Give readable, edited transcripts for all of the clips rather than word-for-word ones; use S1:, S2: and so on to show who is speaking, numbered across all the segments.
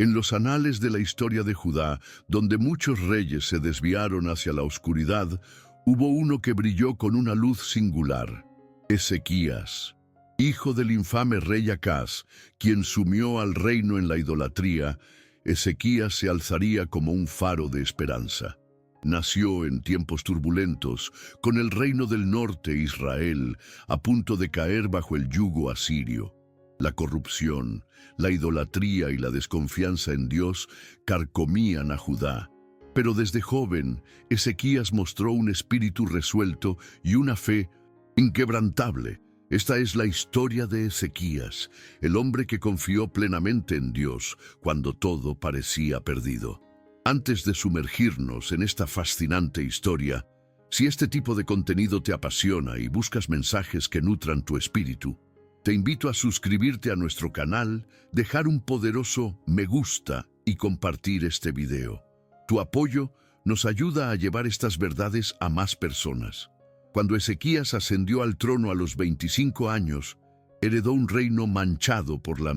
S1: En los anales de la historia de Judá, donde muchos reyes se desviaron hacia la oscuridad, hubo uno que brilló con una luz singular: Ezequías, hijo del infame rey Acaz, quien sumió al reino en la idolatría. Ezequías se alzaría como un faro de esperanza. Nació en tiempos turbulentos, con el reino del norte, Israel, a punto de caer bajo el yugo asirio. La corrupción, la idolatría y la desconfianza en Dios carcomían a Judá. Pero desde joven, Ezequías mostró un espíritu resuelto y una fe inquebrantable. Esta es la historia de Ezequías, el hombre que confió plenamente en Dios cuando todo parecía perdido. Antes de sumergirnos en esta fascinante historia, si este tipo de contenido te apasiona y buscas mensajes que nutran tu espíritu, te invito a suscribirte a nuestro canal, dejar un poderoso me gusta y compartir este video. Tu apoyo nos ayuda a llevar estas verdades a más personas. Cuando Ezequías ascendió al trono a los 25 años, heredó un reino manchado por la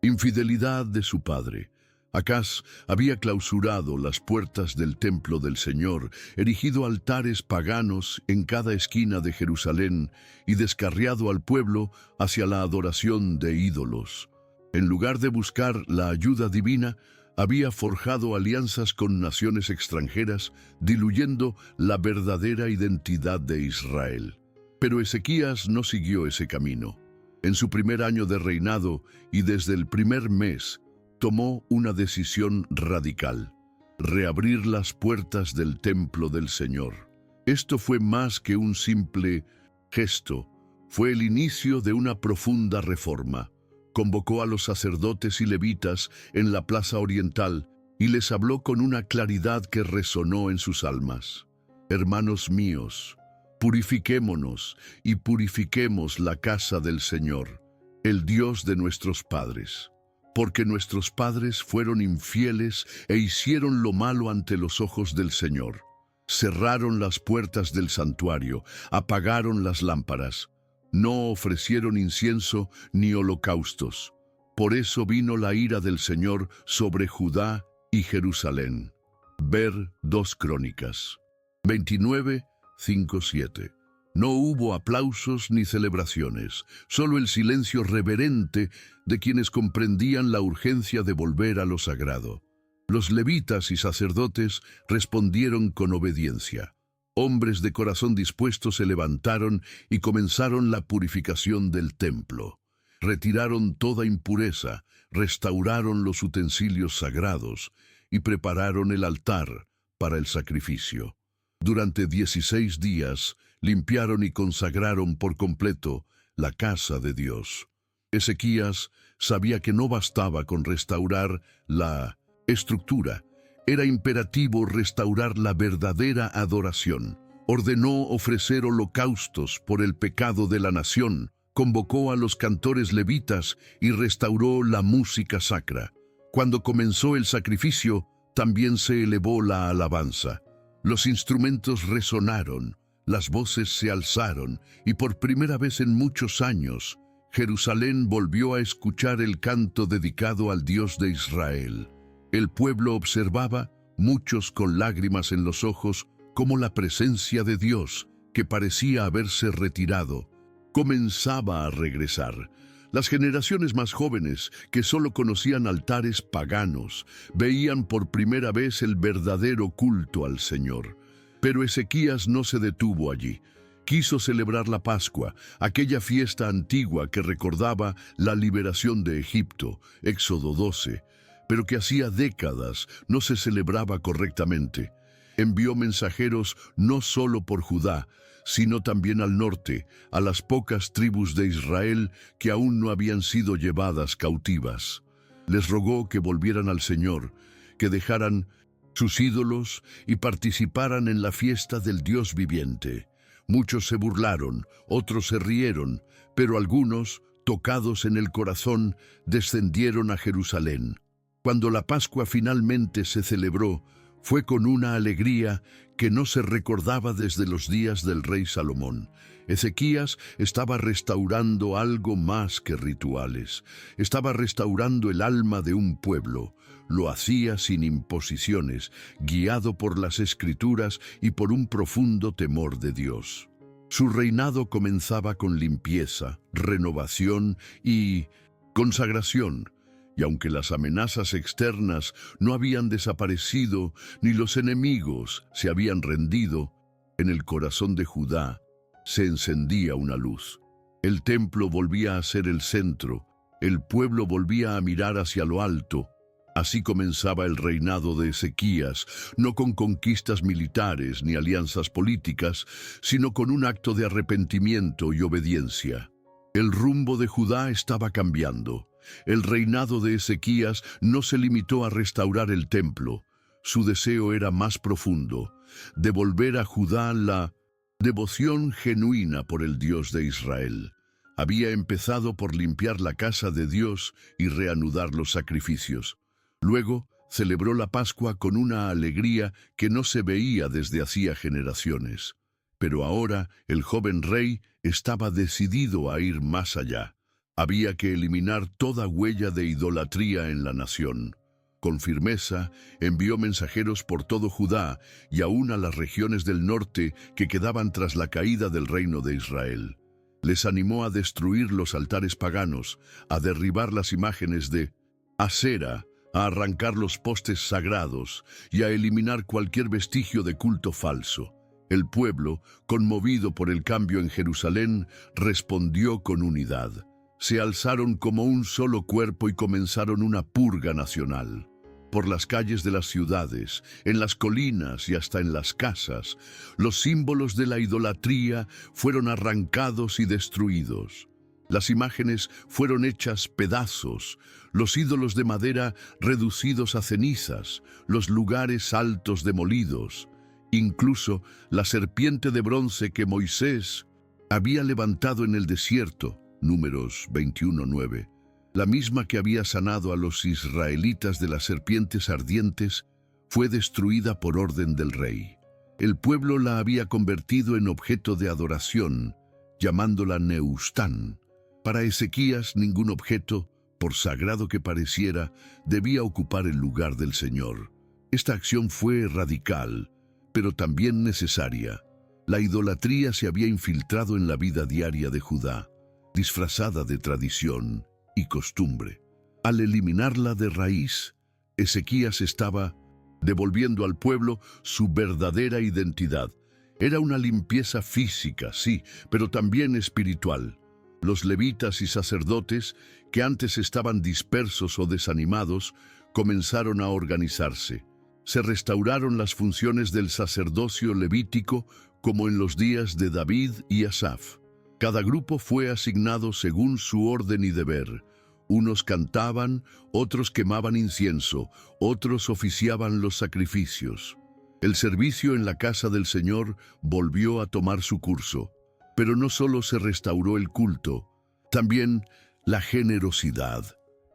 S1: infidelidad de su padre. Acaz había clausurado las puertas del templo del Señor, erigido altares paganos en cada esquina de Jerusalén y descarriado al pueblo hacia la adoración de ídolos. En lugar de buscar la ayuda divina, había forjado alianzas con naciones extranjeras, diluyendo la verdadera identidad de Israel. Pero Ezequías no siguió ese camino. En su primer año de reinado y desde el primer mes, tomó una decisión radical: reabrir las puertas del templo del Señor. Esto fue más que un simple gesto, fue el inicio de una profunda reforma. Convocó a los sacerdotes y levitas en la plaza oriental y les habló con una claridad que resonó en sus almas. Hermanos míos, purifiquémonos y purifiquemos la casa del Señor, el Dios de nuestros padres. Porque nuestros padres fueron infieles e hicieron lo malo ante los ojos del Señor. Cerraron las puertas del santuario, apagaron las lámparas. No ofrecieron incienso ni holocaustos. Por eso vino la ira del Señor sobre Judá y Jerusalén. Ver 2 Crónicas 29, 5-7. No hubo aplausos ni celebraciones, solo el silencio reverente de quienes comprendían la urgencia de volver a lo sagrado. Los levitas y sacerdotes respondieron con obediencia. Hombres de corazón dispuesto se levantaron y comenzaron la purificación del templo. Retiraron toda impureza, restauraron los utensilios sagrados y prepararon el altar para el sacrificio. Durante 16 días limpiaron y consagraron por completo la casa de Dios. Ezequías sabía que no bastaba con restaurar la estructura. Era imperativo restaurar la verdadera adoración. Ordenó ofrecer holocaustos por el pecado de la nación, convocó a los cantores levitas y restauró la música sacra. Cuando comenzó el sacrificio, también se elevó la alabanza. Los instrumentos resonaron, las voces se alzaron, y por primera vez en muchos años, Jerusalén volvió a escuchar el canto dedicado al Dios de Israel. El pueblo observaba, muchos con lágrimas en los ojos, cómo la presencia de Dios, que parecía haberse retirado, comenzaba a regresar. Las generaciones más jóvenes, que solo conocían altares paganos, veían por primera vez el verdadero culto al Señor. Pero Ezequías no se detuvo allí. Quiso celebrar la Pascua, aquella fiesta antigua que recordaba la liberación de Egipto, Éxodo 12, pero que hacía décadas no se celebraba correctamente. Envió mensajeros no solo por Judá, sino también al norte, a las pocas tribus de Israel que aún no habían sido llevadas cautivas. Les rogó que volvieran al Señor, que dejaran sus ídolos y participaran en la fiesta del Dios viviente. Muchos se burlaron, otros se rieron, pero algunos, tocados en el corazón, descendieron a Jerusalén. Cuando la Pascua finalmente se celebró, fue con una alegría que no se recordaba desde los días del rey Salomón. Ezequías estaba restaurando algo más que rituales. Estaba restaurando el alma de un pueblo. Lo hacía sin imposiciones, guiado por las Escrituras y por un profundo temor de Dios. Su reinado comenzaba con limpieza, renovación y consagración. Y aunque las amenazas externas no habían desaparecido, ni los enemigos se habían rendido, en el corazón de Judá se encendía una luz. El templo volvía a ser el centro, el pueblo volvía a mirar hacia lo alto. Así comenzaba el reinado de Ezequías, no con conquistas militares ni alianzas políticas, sino con un acto de arrepentimiento y obediencia. El rumbo de Judá estaba cambiando. El reinado de Ezequías no se limitó a restaurar el templo. Su deseo era más profundo, devolver a Judá la devoción genuina por el Dios de Israel. Había empezado por limpiar la casa de Dios y reanudar los sacrificios. Luego celebró la Pascua con una alegría que no se veía desde hacía generaciones. Pero ahora el joven rey estaba decidido a ir más allá. Había que eliminar toda huella de idolatría en la nación. Con firmeza envió mensajeros por todo Judá y aún a las regiones del norte que quedaban tras la caída del reino de Israel. Les animó a destruir los altares paganos, a derribar las imágenes de Asera, a arrancar los postes sagrados y a eliminar cualquier vestigio de culto falso. El pueblo, conmovido por el cambio en Jerusalén, respondió con unidad. Se alzaron como un solo cuerpo y comenzaron una purga nacional. Por las calles de las ciudades, en las colinas y hasta en las casas, los símbolos de la idolatría fueron arrancados y destruidos. Las imágenes fueron hechas pedazos, los ídolos de madera reducidos a cenizas, los lugares altos demolidos. Incluso la serpiente de bronce que Moisés había levantado en el desierto, Números 21:9, la misma que había sanado a los israelitas de las serpientes ardientes, fue destruida por orden del rey. El pueblo la había convertido en objeto de adoración, llamándola Nehushtan. Para Ezequías, ningún objeto, por sagrado que pareciera, debía ocupar el lugar del Señor. Esta acción fue radical, pero también necesaria. La idolatría se había infiltrado en la vida diaria de Judá, disfrazada de tradición y costumbre. Al eliminarla de raíz, Ezequías estaba devolviendo al pueblo su verdadera identidad. Era una limpieza física, sí, pero también espiritual. Los levitas y sacerdotes, que antes estaban dispersos o desanimados, comenzaron a organizarse. Se restauraron las funciones del sacerdocio levítico como en los días de David y Asaf. Cada grupo fue asignado según su orden y deber. Unos cantaban, otros quemaban incienso, otros oficiaban los sacrificios. El servicio en la casa del Señor volvió a tomar su curso. Pero no solo se restauró el culto, también la generosidad.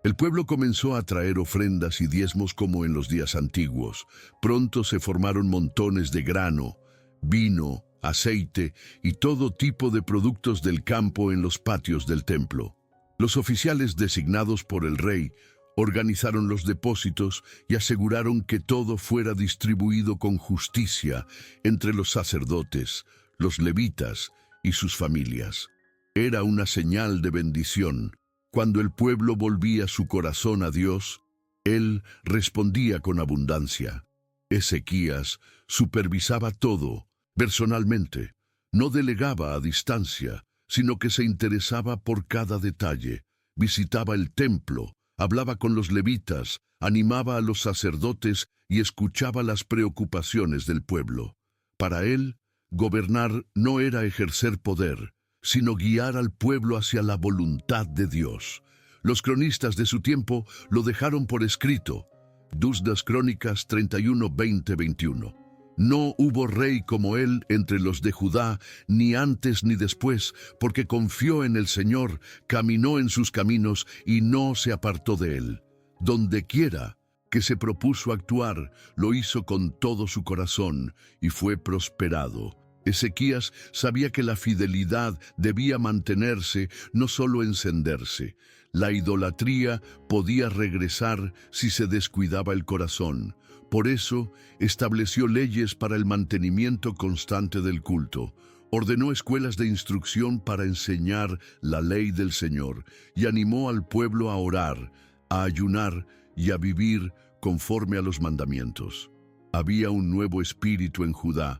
S1: El pueblo comenzó a traer ofrendas y diezmos como en los días antiguos. Pronto se formaron montones de grano, vino, aceite y todo tipo de productos del campo en los patios del templo. Los oficiales designados por el rey organizaron los depósitos y aseguraron que todo fuera distribuido con justicia entre los sacerdotes, los levitas y sus familias. Era una señal de bendición. Cuando el pueblo volvía su corazón a Dios, Él respondía con abundancia. Ezequías supervisaba todo, personalmente. No delegaba a distancia, sino que se interesaba por cada detalle. Visitaba el templo, hablaba con los levitas, animaba a los sacerdotes y escuchaba las preocupaciones del pueblo. Para él, gobernar no era ejercer poder, sino guiar al pueblo hacia la voluntad de Dios. Los cronistas de su tiempo lo dejaron por escrito. Das Crónicas 31, 20, 21. No hubo rey como él entre los de Judá, ni antes ni después, porque confió en el Señor, caminó en sus caminos y no se apartó de él. Donde quiera que se propuso actuar, lo hizo con todo su corazón y fue prosperado. Ezequías sabía que la fidelidad debía mantenerse, no solo encenderse. La idolatría podía regresar si se descuidaba el corazón. Por eso, estableció leyes para el mantenimiento constante del culto. Ordenó escuelas de instrucción para enseñar la ley del Señor y animó al pueblo a orar, a ayunar y a vivir conforme a los mandamientos. Había un nuevo espíritu en Judá,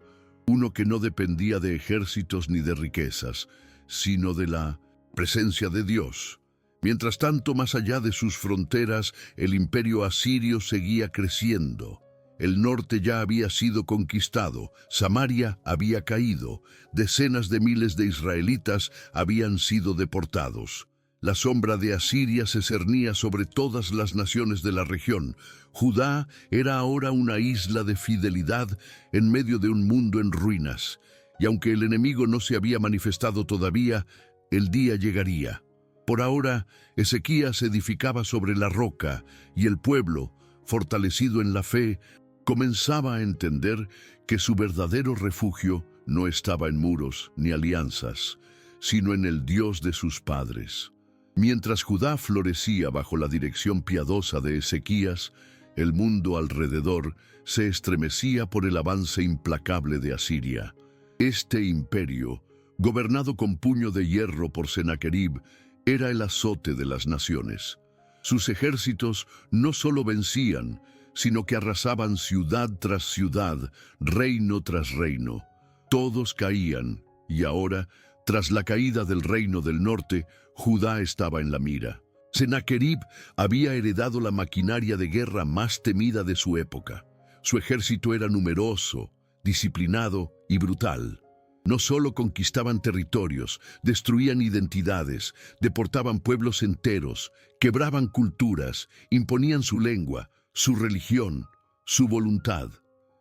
S1: uno que no dependía de ejércitos ni de riquezas, sino de la presencia de Dios. Mientras tanto, más allá de sus fronteras, el imperio asirio seguía creciendo. El norte ya había sido conquistado, Samaria había caído, decenas de miles de israelitas habían sido deportados. La sombra de Asiria se cernía sobre todas las naciones de la región. Judá era ahora una isla de fidelidad en medio de un mundo en ruinas. Y aunque el enemigo no se había manifestado todavía, el día llegaría. Por ahora, Ezequías edificaba sobre la roca, y el pueblo, fortalecido en la fe, comenzaba a entender que su verdadero refugio no estaba en muros ni alianzas, sino en el Dios de sus padres. Mientras Judá florecía bajo la dirección piadosa de Ezequías, el mundo alrededor se estremecía por el avance implacable de Asiria. Este imperio, gobernado con puño de hierro por Sennacherib, era el azote de las naciones. Sus ejércitos no solo vencían, sino que arrasaban ciudad tras ciudad, reino tras reino. Todos caían, y ahora, tras la caída del reino del norte, Judá estaba en la mira. Sennacherib había heredado la maquinaria de guerra más temida de su época. Su ejército era numeroso, disciplinado y brutal. No solo conquistaban territorios, destruían identidades, deportaban pueblos enteros, quebraban culturas, imponían su lengua, su religión, su voluntad.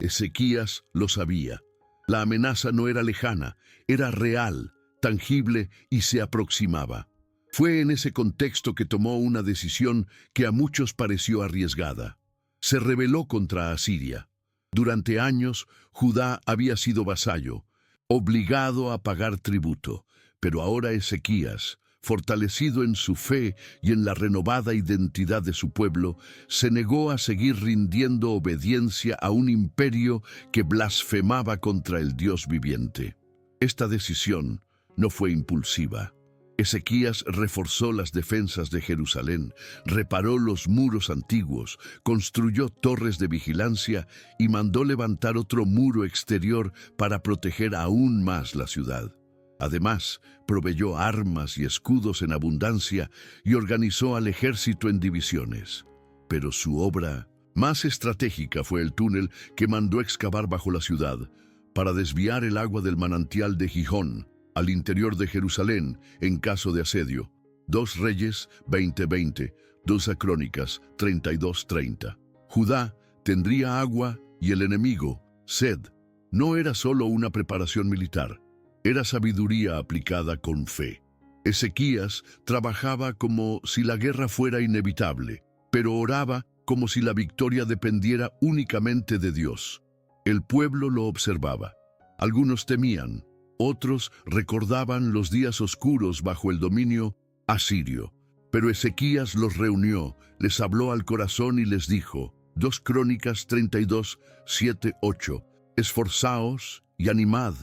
S1: Ezequías lo sabía. La amenaza no era lejana, era real, tangible y se aproximaba. Fue en ese contexto que tomó una decisión que a muchos pareció arriesgada. Se rebeló contra Asiria. Durante años, Judá había sido vasallo, obligado a pagar tributo, pero ahora Ezequías, fortalecido en su fe y en la renovada identidad de su pueblo, se negó a seguir rindiendo obediencia a un imperio que blasfemaba contra el Dios viviente. Esta decisión no fue impulsiva. Ezequías reforzó las defensas de Jerusalén, reparó los muros antiguos, construyó torres de vigilancia y mandó levantar otro muro exterior para proteger aún más la ciudad. Además, proveyó armas y escudos en abundancia y organizó al ejército en divisiones. Pero su obra más estratégica fue el túnel que mandó excavar bajo la ciudad para desviar el agua del manantial de Gijón al interior de Jerusalén en caso de asedio. 2 Reyes 20:20, 2 Crónicas 32:30. Judá tendría agua y el enemigo, sed. No era solo una preparación militar, era sabiduría aplicada con fe. Ezequías trabajaba como si la guerra fuera inevitable, pero oraba como si la victoria dependiera únicamente de Dios. El pueblo lo observaba. Algunos temían, otros recordaban los días oscuros bajo el dominio asirio. Pero Ezequías los reunió, les habló al corazón y les dijo, 2 Crónicas 32, 7, 8, esforzaos y animad,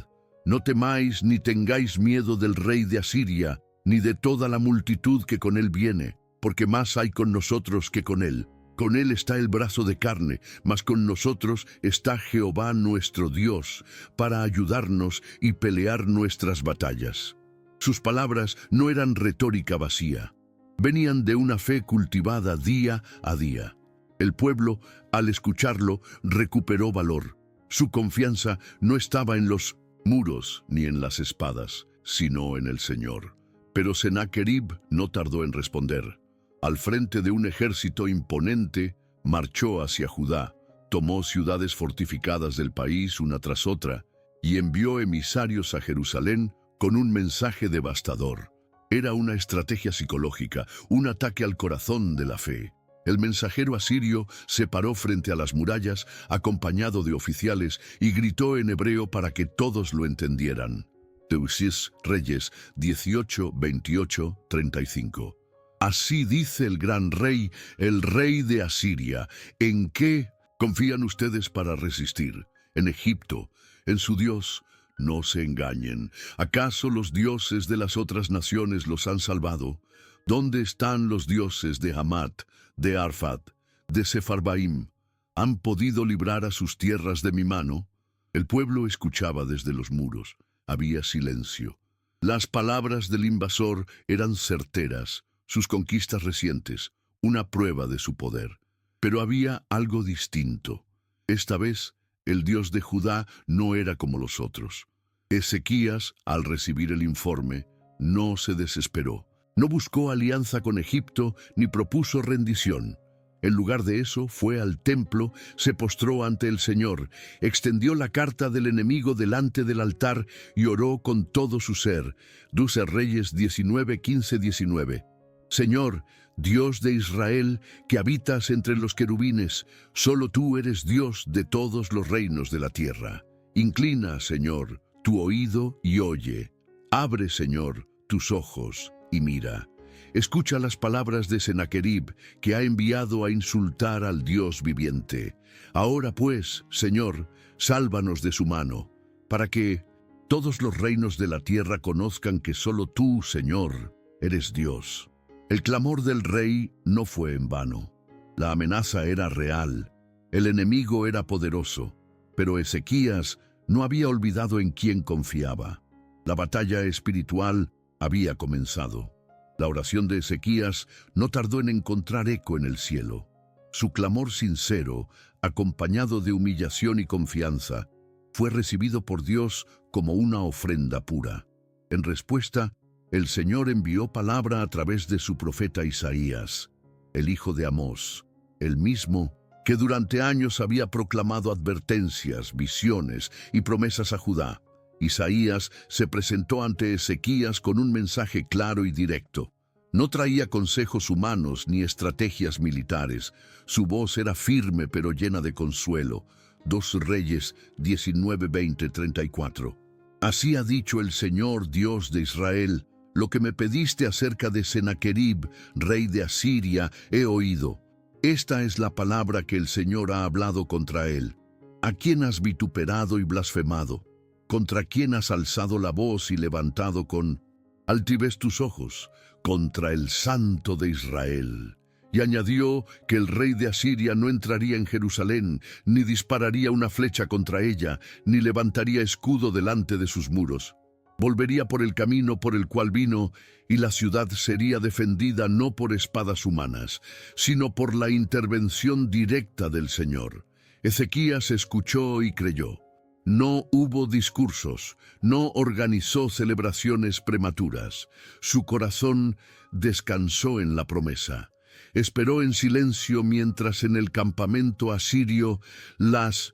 S1: no temáis ni tengáis miedo del rey de Asiria, ni de toda la multitud que con él viene, porque más hay con nosotros que con él. Con él está el brazo de carne, mas con nosotros está Jehová nuestro Dios, para ayudarnos y pelear nuestras batallas. Sus palabras no eran retórica vacía, venían de una fe cultivada día a día. El pueblo, al escucharlo, recuperó valor. Su confianza no estaba en los muros ni en las espadas, sino en el Señor. Pero Sennacherib no tardó en responder. Al frente de un ejército imponente, marchó hacia Judá, tomó ciudades fortificadas del país una tras otra y envió emisarios a Jerusalén con un mensaje devastador. Era una estrategia psicológica, un ataque al corazón de la fe. El mensajero asirio se paró frente a las murallas, acompañado de oficiales, y gritó en hebreo para que todos lo entendieran. Teusis Reyes 18, 28, 35. Así dice el gran rey, el rey de Asiria. ¿En qué confían ustedes para resistir? En Egipto, en su Dios. No se engañen. ¿Acaso los dioses de las otras naciones los han salvado? ¿Dónde están los dioses de Hamat, de Arfad, de Sefarbaim? ¿Han podido librar a sus tierras de mi mano? El pueblo escuchaba desde los muros. Había silencio. Las palabras del invasor eran certeras, sus conquistas recientes, una prueba de su poder. Pero había algo distinto. Esta vez, el Dios de Judá no era como los otros. Ezequías, al recibir el informe, no se desesperó. No buscó alianza con Egipto ni propuso rendición. En lugar de eso, fue al templo, se postró ante el Señor, extendió la carta del enemigo delante del altar y oró con todo su ser. 2 Reyes 19, 15, 19. Señor, Dios de Israel, que habitas entre los querubines, solo tú eres Dios de todos los reinos de la tierra. Inclina, Señor, tu oído y oye. Abre, Señor, tus ojos y mira. Escucha las palabras de Sennacherib, que ha enviado a insultar al Dios viviente. Ahora pues, Señor, sálvanos de su mano, para que todos los reinos de la tierra conozcan que solo tú, Señor, eres Dios. El clamor del rey no fue en vano. La amenaza era real. El enemigo era poderoso. Pero Ezequías no había olvidado en quién confiaba. La batalla espiritual había comenzado. La oración de Ezequías no tardó en encontrar eco en el cielo. Su clamor sincero, acompañado de humillación y confianza, fue recibido por Dios como una ofrenda pura. En respuesta, el Señor envió palabra a través de su profeta Isaías, el hijo de Amós, el mismo que durante años había proclamado advertencias, visiones y promesas a Judá. Isaías se presentó ante Ezequías con un mensaje claro y directo. No traía consejos humanos ni estrategias militares. Su voz era firme pero llena de consuelo. 2 Reyes 19, 20, 34. Así ha dicho el Señor Dios de Israel: lo que me pediste acerca de Sennacherib, rey de Asiria, he oído. Esta es la palabra que el Señor ha hablado contra él. ¿A quién has vituperado y blasfemado? ¿Contra quién has alzado la voz y levantado con altivez tus ojos? Contra el Santo de Israel. Y añadió que el rey de Asiria no entraría en Jerusalén, ni dispararía una flecha contra ella, ni levantaría escudo delante de sus muros. Volvería por el camino por el cual vino, y la ciudad sería defendida no por espadas humanas, sino por la intervención directa del Señor. Ezequías escuchó y creyó. No hubo discursos, no organizó celebraciones prematuras. Su corazón descansó en la promesa. Esperó en silencio mientras en el campamento asirio las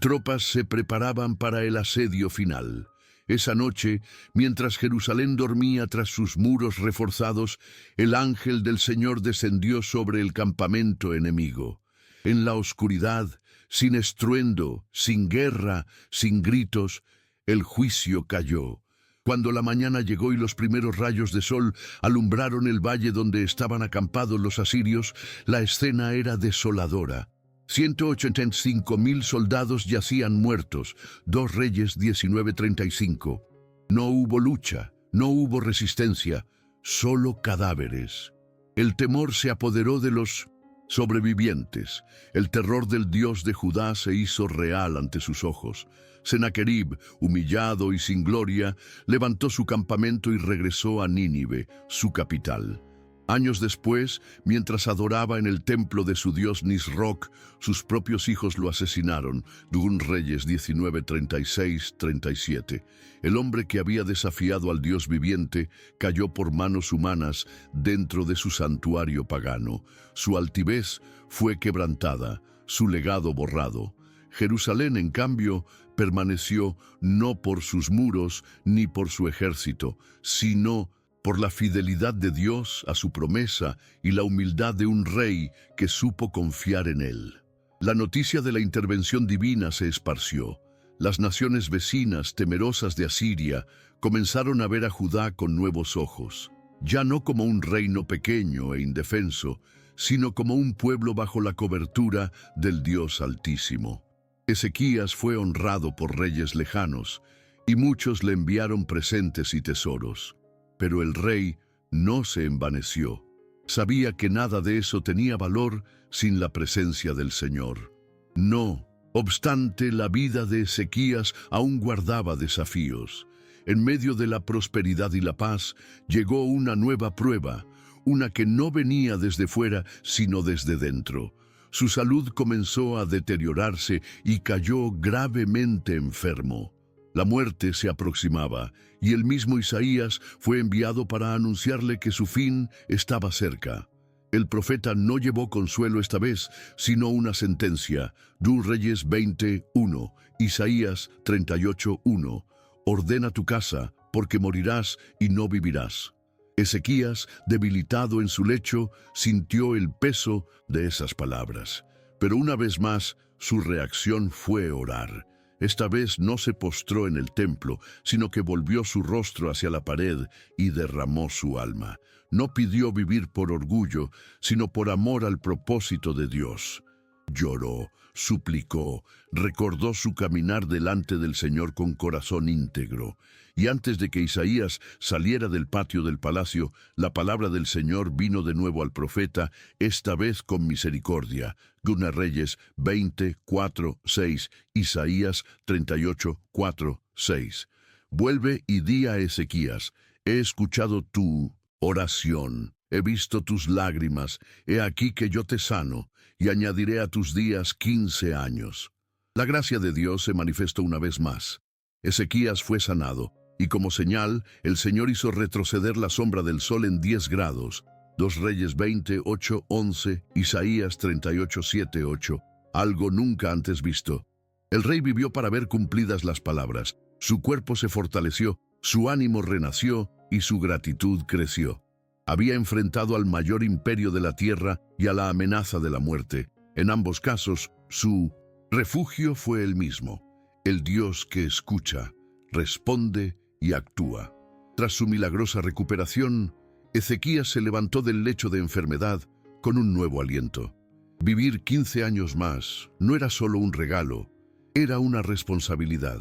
S1: tropas se preparaban para el asedio final. Esa noche, mientras Jerusalén dormía tras sus muros reforzados, el ángel del Señor descendió sobre el campamento enemigo. En la oscuridad, sin estruendo, sin guerra, sin gritos, el juicio cayó. Cuando la mañana llegó y los primeros rayos de sol alumbraron el valle donde estaban acampados los asirios, la escena era desoladora. 185,000 soldados yacían muertos. 2 Reyes 19:35. No hubo lucha, no hubo resistencia, solo cadáveres. El temor se apoderó de los sobrevivientes. El terror del Dios de Judá se hizo real ante sus ojos. Sennacherib, humillado y sin gloria, levantó su campamento y regresó a Nínive, su capital. Años después, mientras adoraba en el templo de su dios Nisroch, sus propios hijos lo asesinaron. 2 Reyes 19:36-37. El hombre que había desafiado al Dios viviente cayó por manos humanas dentro de su santuario pagano. Su altivez fue quebrantada, su legado borrado. Jerusalén, en cambio, permaneció no por sus muros ni por su ejército, sino por la fidelidad de Dios a su promesa y la humildad de un rey que supo confiar en él. La noticia de la intervención divina se esparció. Las naciones vecinas, temerosas de Asiria, comenzaron a ver a Judá con nuevos ojos, ya no como un reino pequeño e indefenso, sino como un pueblo bajo la cobertura del Dios Altísimo. Ezequías fue honrado por reyes lejanos, y muchos le enviaron presentes y tesoros. Pero el rey no se envaneció. Sabía que nada de eso tenía valor sin la presencia del Señor. No obstante, la vida de Ezequías aún guardaba desafíos. En medio de la prosperidad y la paz, llegó una nueva prueba, una que no venía desde fuera, sino desde dentro. Su salud comenzó a deteriorarse y cayó gravemente enfermo. La muerte se aproximaba, y el mismo Isaías fue enviado para anunciarle que su fin estaba cerca. El profeta no llevó consuelo esta vez, sino una sentencia. Reyes 20:1, Isaías 38:1. Ordena tu casa, porque morirás y no vivirás. Ezequías, debilitado en su lecho, sintió el peso de esas palabras. Pero una vez más, su reacción fue orar. Esta vez no se postró en el templo, sino que volvió su rostro hacia la pared y derramó su alma. No pidió vivir por orgullo, sino por amor al propósito de Dios. Lloró, suplicó, recordó su caminar delante del Señor con corazón íntegro. Y antes de que Isaías saliera del patio del palacio, la palabra del Señor vino de nuevo al profeta, esta vez con misericordia. Reyes 20:4-6, Isaías 38:4-6. Vuelve y di a Ezequías, he escuchado tu oración, he visto tus lágrimas, he aquí que yo te sano, y añadiré a tus días 15 años. La gracia de Dios se manifestó una vez más. Ezequías fue sanado, y como señal, el Señor hizo retroceder la sombra del sol en 10 grados. Reyes 20:8-11, Isaías 38:7-8, algo nunca antes visto. El rey vivió para ver cumplidas las palabras. Su cuerpo se fortaleció, su ánimo renació y su gratitud creció. Había enfrentado al mayor imperio de la tierra y a la amenaza de la muerte. En ambos casos, su refugio fue el mismo, el Dios que escucha, responde y actúa. Tras su milagrosa recuperación, Ezequías se levantó del lecho de enfermedad con un nuevo aliento. Vivir 15 años más no era solo un regalo, era una responsabilidad.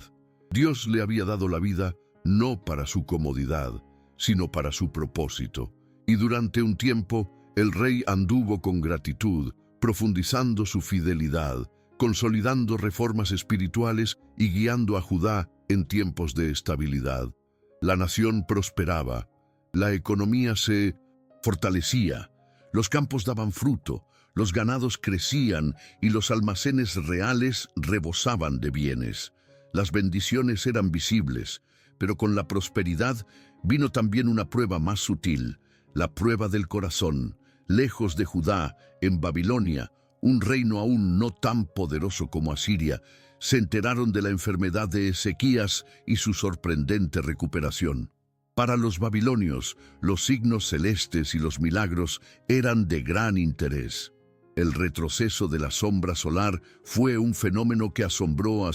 S1: Dios le había dado la vida no para su comodidad, sino para su propósito. Y durante un tiempo, el rey anduvo con gratitud, profundizando su fidelidad, consolidando reformas espirituales y guiando a Judá en tiempos de estabilidad. La nación prosperaba, la economía se fortalecía, los campos daban fruto, los ganados crecían y los almacenes reales rebosaban de bienes. Las bendiciones eran visibles, pero con la prosperidad vino también una prueba más sutil, la prueba del corazón. Lejos de Judá, en Babilonia, un reino aún no tan poderoso como Asiria, se enteraron de la enfermedad de Ezequías y su sorprendente recuperación. Para los babilonios, los signos celestes y los milagros eran de gran interés. El retroceso de la sombra solar fue un fenómeno que asombró a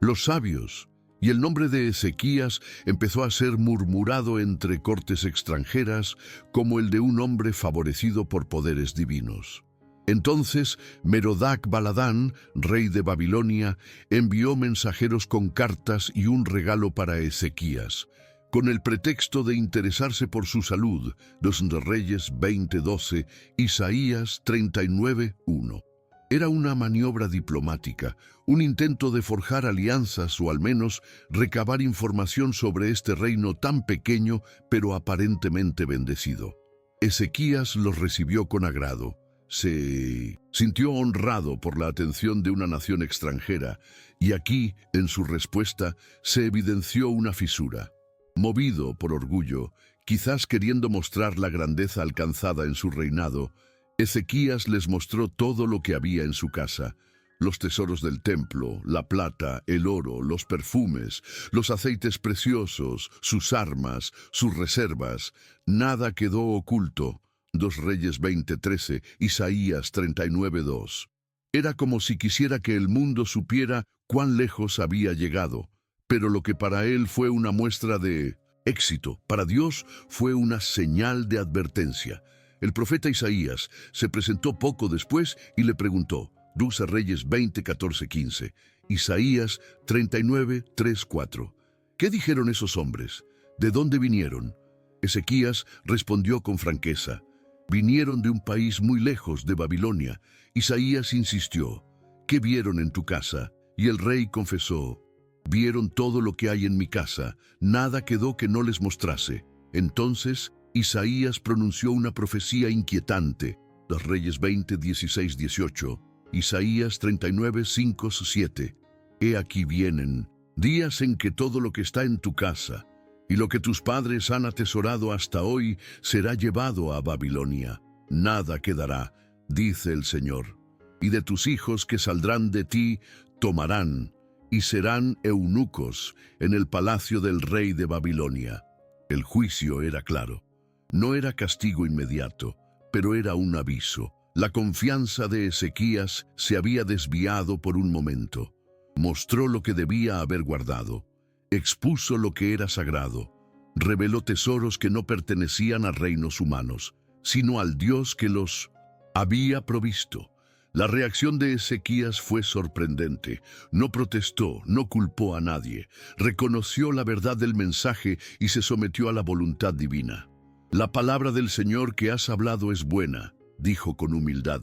S1: los sabios, y el nombre de Ezequías empezó a ser murmurado entre cortes extranjeras como el de un hombre favorecido por poderes divinos. Entonces Merodach Baladán, rey de Babilonia, envió mensajeros con cartas y un regalo para Ezequías, con el pretexto de interesarse por su salud. Reyes 20:12, Isaías 39:1. Era una maniobra diplomática, un intento de forjar alianzas o al menos recabar información sobre este reino tan pequeño pero aparentemente bendecido. Ezequías los recibió con agrado. Se sintió honrado por la atención de una nación extranjera, y aquí, en su respuesta, se evidenció una fisura. Movido por orgullo, quizás queriendo mostrar la grandeza alcanzada en su reinado, Ezequías les mostró todo lo que había en su casa, los tesoros del templo, la plata, el oro, los perfumes, los aceites preciosos, sus armas, sus reservas. Nada quedó oculto. 2 Reyes 20:13, Isaías 39:2. Era como si quisiera que el mundo supiera cuán lejos había llegado, pero lo que para él fue una muestra de éxito, para Dios fue una señal de advertencia. El profeta Isaías se presentó poco después y le preguntó, 2 Reyes 20:14-15, Isaías 39:3-4. ¿Qué dijeron esos hombres? ¿De dónde vinieron? Ezequías respondió con franqueza, vinieron de un país muy lejos de Babilonia. Isaías insistió, ¿qué vieron en tu casa? Y el rey confesó, vieron todo lo que hay en mi casa, nada quedó que no les mostrase. Entonces Isaías pronunció una profecía inquietante. 2 Reyes 20:16-18, Isaías 39:5-7. He aquí vienen días en que todo lo que está en tu casa y lo que tus padres han atesorado hasta hoy será llevado a Babilonia. Nada quedará, dice el Señor. Y de tus hijos que saldrán de ti tomarán y serán eunucos en el palacio del rey de Babilonia. El juicio era claro. No era castigo inmediato, pero era un aviso. La confianza de Ezequías se había desviado por un momento. Mostró lo que debía haber guardado. Expuso lo que era sagrado. Reveló tesoros que no pertenecían a reinos humanos, sino al Dios que los había provisto. La reacción de Ezequías fue sorprendente. No protestó, no culpó a nadie. Reconoció la verdad del mensaje y se sometió a la voluntad divina. La palabra del Señor que has hablado es buena, dijo con humildad,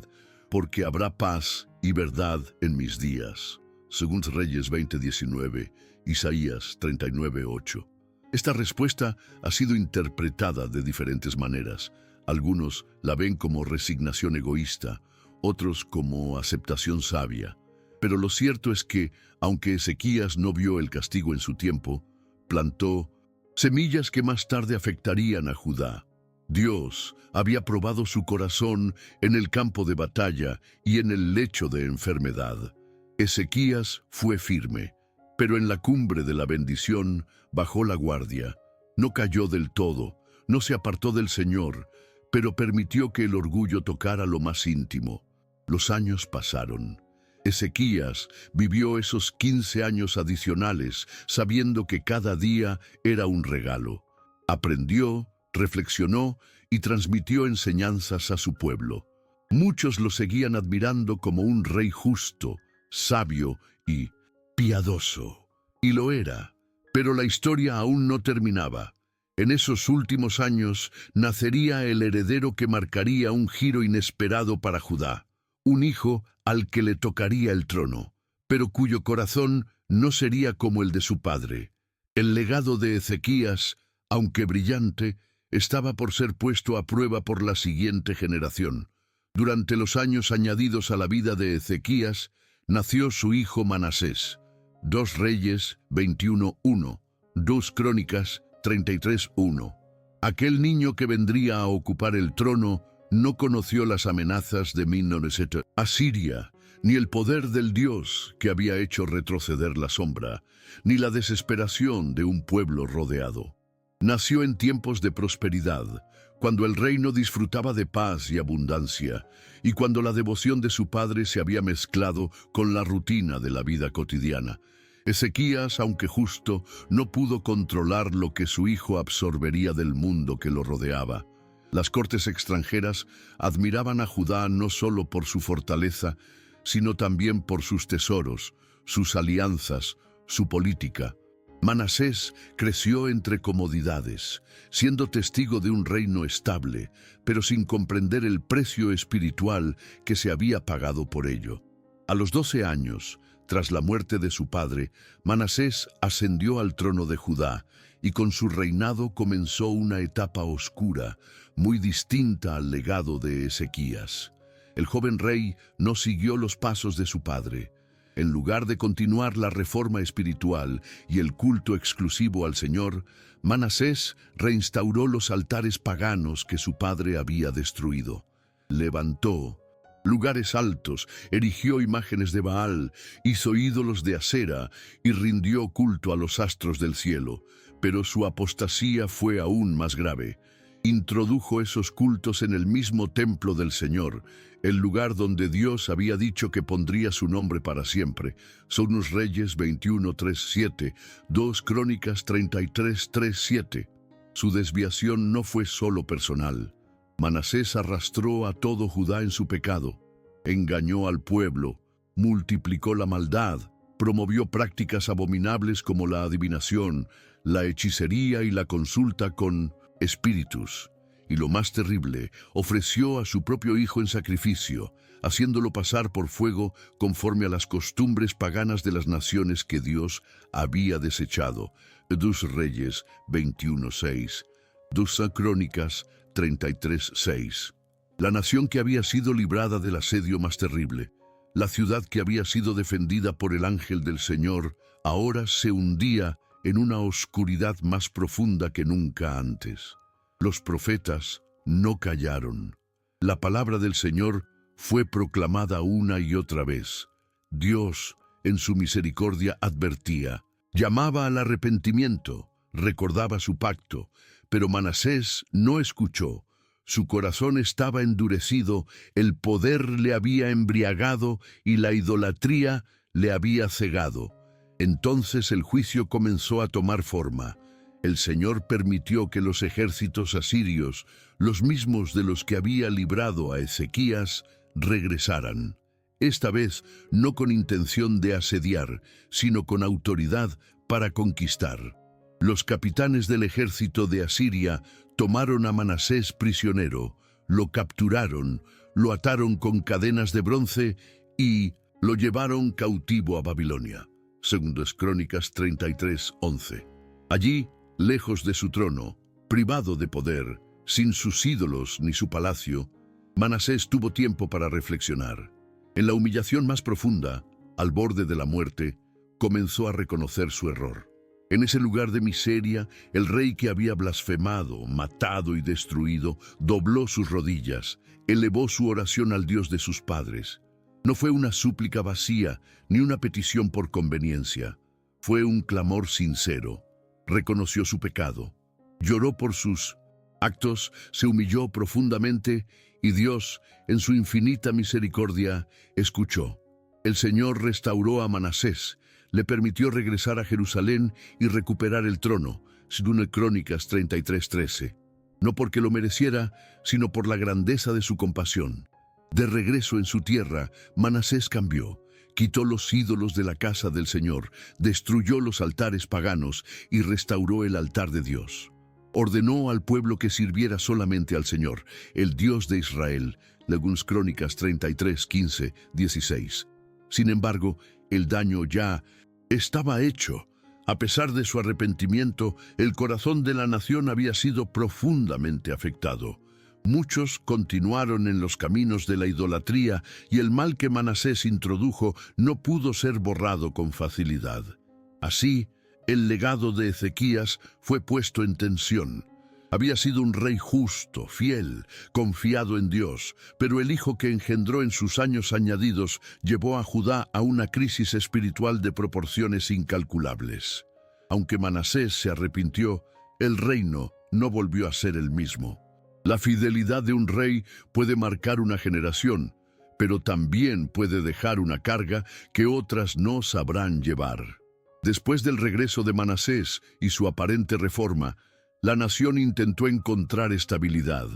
S1: porque habrá paz y verdad en mis días. 2 Reyes 20:19, Isaías 39:8. Esta respuesta ha sido interpretada de diferentes maneras. Algunos la ven como resignación egoísta, otros como aceptación sabia. Pero lo cierto es que, aunque Ezequías no vio el castigo en su tiempo, plantó semillas que más tarde afectarían a Judá. Dios había probado su corazón en el campo de batalla y en el lecho de enfermedad. Ezequías fue firme, pero en la cumbre de la bendición bajó la guardia. No cayó del todo, no se apartó del Señor, pero permitió que el orgullo tocara lo más íntimo. Los años pasaron. Ezequías vivió esos 15 años adicionales, sabiendo que cada día era un regalo. Aprendió, reflexionó y transmitió enseñanzas a su pueblo. Muchos lo seguían admirando como un rey justo, sabio y piadoso. Y lo era. Pero la historia aún no terminaba. En esos últimos años nacería el heredero que marcaría un giro inesperado para Judá. Un hijo al que le tocaría el trono, pero cuyo corazón no sería como el de su padre. El legado de Ezequías, aunque brillante, estaba por ser puesto a prueba por la siguiente generación. Durante los años añadidos a la vida de Ezequías, nació su hijo Manasés. 2 Reyes 21:1, 2 Crónicas 33:1. Aquel niño que vendría a ocupar el trono no conoció las amenazas de Minnoneset, Asiria, ni el poder del Dios que había hecho retroceder la sombra, ni la desesperación de un pueblo rodeado. Nació en tiempos de prosperidad, cuando el reino disfrutaba de paz y abundancia, y cuando la devoción de su padre se había mezclado con la rutina de la vida cotidiana. Ezequías, aunque justo, no pudo controlar lo que su hijo absorbería del mundo que lo rodeaba. Las cortes extranjeras admiraban a Judá no solo por su fortaleza, sino también por sus tesoros, sus alianzas, su política. Manasés creció entre comodidades, siendo testigo de un reino estable, pero sin comprender el precio espiritual que se había pagado por ello. A los 12 años, tras la muerte de su padre, Manasés ascendió al trono de Judá, y con su reinado comenzó una etapa oscura, muy distinta al legado de Ezequías. El joven rey no siguió los pasos de su padre. En lugar de continuar la reforma espiritual y el culto exclusivo al Señor, Manasés reinstauró los altares paganos que su padre había destruido. Levantó lugares altos, erigió imágenes de Baal, hizo ídolos de acera y rindió culto a los astros del cielo. Pero su apostasía fue aún más grave. Introdujo esos cultos en el mismo templo del Señor, el lugar donde Dios había dicho que pondría su nombre para siempre. Segundo Reyes 21:3-7, 2 Crónicas 33:3-7. Su desviación no fue solo personal. Manasés arrastró a todo Judá en su pecado, engañó al pueblo, multiplicó la maldad, promovió prácticas abominables como la adivinación, la hechicería y la consulta con espíritus. Y lo más terrible, ofreció a su propio hijo en sacrificio, haciéndolo pasar por fuego conforme a las costumbres paganas de las naciones que Dios había desechado. 2 Reyes 21:6, 2 Crónicas 33:6. La nación que había sido librada del asedio más terrible, la ciudad que había sido defendida por el ángel del Señor, ahora se hundía en una oscuridad más profunda que nunca antes. Los profetas no callaron. La palabra del Señor fue proclamada una y otra vez. Dios, en su misericordia, advertía, llamaba al arrepentimiento, recordaba su pacto, pero Manasés no escuchó. Su corazón estaba endurecido, el poder le había embriagado y la idolatría le había cegado. Entonces el juicio comenzó a tomar forma. El Señor permitió que los ejércitos asirios, los mismos de los que había librado a Ezequías, regresaran. Esta vez no con intención de asediar, sino con autoridad para conquistar. Los capitanes del ejército de Asiria tomaron a Manasés prisionero, lo capturaron, lo ataron con cadenas de bronce y lo llevaron cautivo a Babilonia. Segundas Crónicas 33:11. Allí, lejos de su trono, privado de poder, sin sus ídolos ni su palacio, Manasés tuvo tiempo para reflexionar. En la humillación más profunda, al borde de la muerte, comenzó a reconocer su error. En ese lugar de miseria, el rey que había blasfemado, matado y destruido, dobló sus rodillas, elevó su oración al Dios de sus padres. No fue una súplica vacía, ni una petición por conveniencia. Fue un clamor sincero. Reconoció su pecado, lloró por sus actos, se humilló profundamente y Dios, en su infinita misericordia, escuchó. El Señor restauró a Manasés, le permitió regresar a Jerusalén y recuperar el trono, según Crónicas 33:13. No porque lo mereciera, sino por la grandeza de su compasión. De regreso en su tierra, Manasés cambió. Quitó los ídolos de la casa del Señor, destruyó los altares paganos y restauró el altar de Dios. Ordenó al pueblo que sirviera solamente al Señor, el Dios de Israel, según Crónicas 33:15-16. Sin embargo, el daño ya estaba hecho. A pesar de su arrepentimiento, el corazón de la nación había sido profundamente afectado. Muchos continuaron en los caminos de la idolatría y el mal que Manasés introdujo no pudo ser borrado con facilidad. Así, el legado de Ezequías fue puesto en tensión. Había sido un rey justo, fiel, confiado en Dios, pero el hijo que engendró en sus años añadidos llevó a Judá a una crisis espiritual de proporciones incalculables. Aunque Manasés se arrepintió, el reino no volvió a ser el mismo. La fidelidad de un rey puede marcar una generación, pero también puede dejar una carga que otras no sabrán llevar. Después del regreso de Manasés y su aparente reforma, la nación intentó encontrar estabilidad,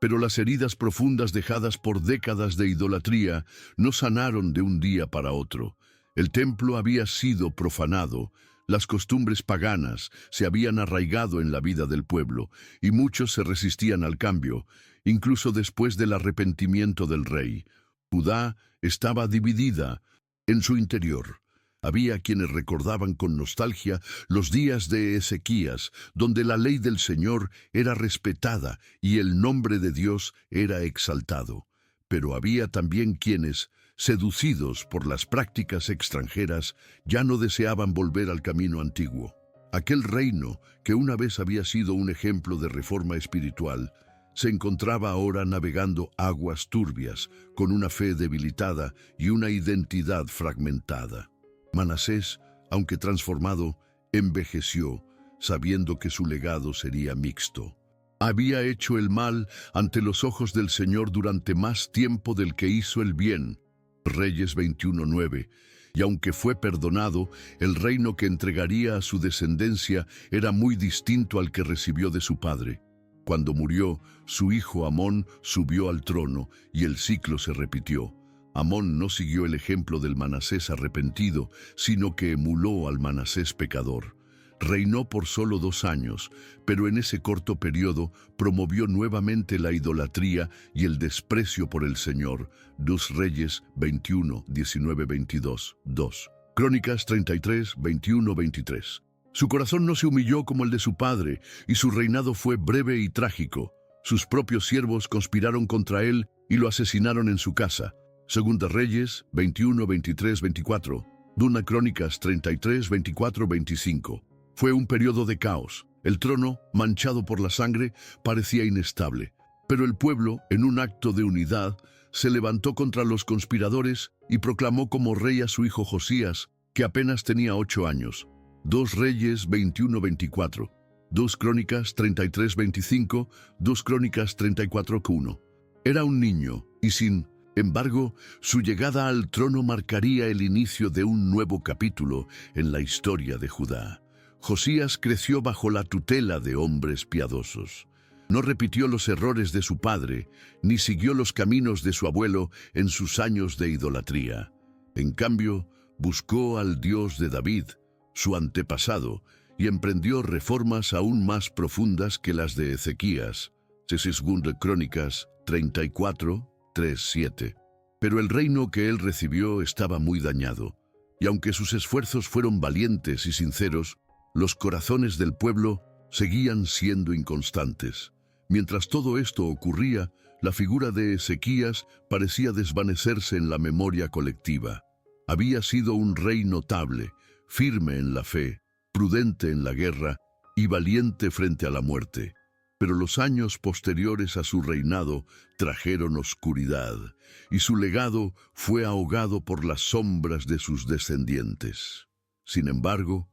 S1: pero las heridas profundas dejadas por décadas de idolatría no sanaron de un día para otro. El templo había sido profanado, las costumbres paganas se habían arraigado en la vida del pueblo y muchos se resistían al cambio, incluso después del arrepentimiento del rey. Judá estaba dividida en su interior. Había quienes recordaban con nostalgia los días de Ezequías, donde la ley del Señor era respetada y el nombre de Dios era exaltado. Pero había también quienes, seducidos por las prácticas extranjeras, ya no deseaban volver al camino antiguo. Aquel reino, que una vez había sido un ejemplo de reforma espiritual, se encontraba ahora navegando aguas turbias, con una fe debilitada y una identidad fragmentada. Manasés, aunque transformado, envejeció, sabiendo que su legado sería mixto. Había hecho el mal ante los ojos del Señor durante más tiempo del que hizo el bien. Reyes 21:9. Y aunque fue perdonado, el reino que entregaría a su descendencia era muy distinto al que recibió de su padre. Cuando murió, su hijo Amón subió al trono y el ciclo se repitió. Amón no siguió el ejemplo del Manasés arrepentido, sino que emuló al Manasés pecador. Reinó por solo 2 años, pero en ese corto periodo promovió nuevamente la idolatría y el desprecio por el Señor. 2 Reyes 21, 19, 22, 2. Crónicas 33, 21, 23. Su corazón no se humilló como el de su padre, y su reinado fue breve y trágico. Sus propios siervos conspiraron contra él y lo asesinaron en su casa. Segunda Reyes 21, 23, 24. Duna Crónicas 33, 24, 25. Fue un periodo de caos. El trono, manchado por la sangre, parecía inestable. Pero el pueblo, en un acto de unidad, se levantó contra los conspiradores y proclamó como rey a su hijo Josías, que apenas tenía 8 años. 2 Reyes 21-24, 2 Crónicas 33-25, 2 Crónicas 34-1. Era un niño y sin embargo, su llegada al trono marcaría el inicio de un nuevo capítulo en la historia de Judá. Josías creció bajo la tutela de hombres piadosos. No repitió los errores de su padre, ni siguió los caminos de su abuelo en sus años de idolatría. En cambio, buscó al Dios de David, su antepasado, y emprendió reformas aún más profundas que las de Ezequías. Segunda Crónicas 34, 3, 7. Pero el reino que él recibió estaba muy dañado, y aunque sus esfuerzos fueron valientes y sinceros, los corazones del pueblo seguían siendo inconstantes. Mientras todo esto ocurría, la figura de Ezequías parecía desvanecerse en la memoria colectiva. Había sido un rey notable, firme en la fe, prudente en la guerra y valiente frente a la muerte. Pero los años posteriores a su reinado trajeron oscuridad, y su legado fue ahogado por las sombras de sus descendientes. Sin embargo,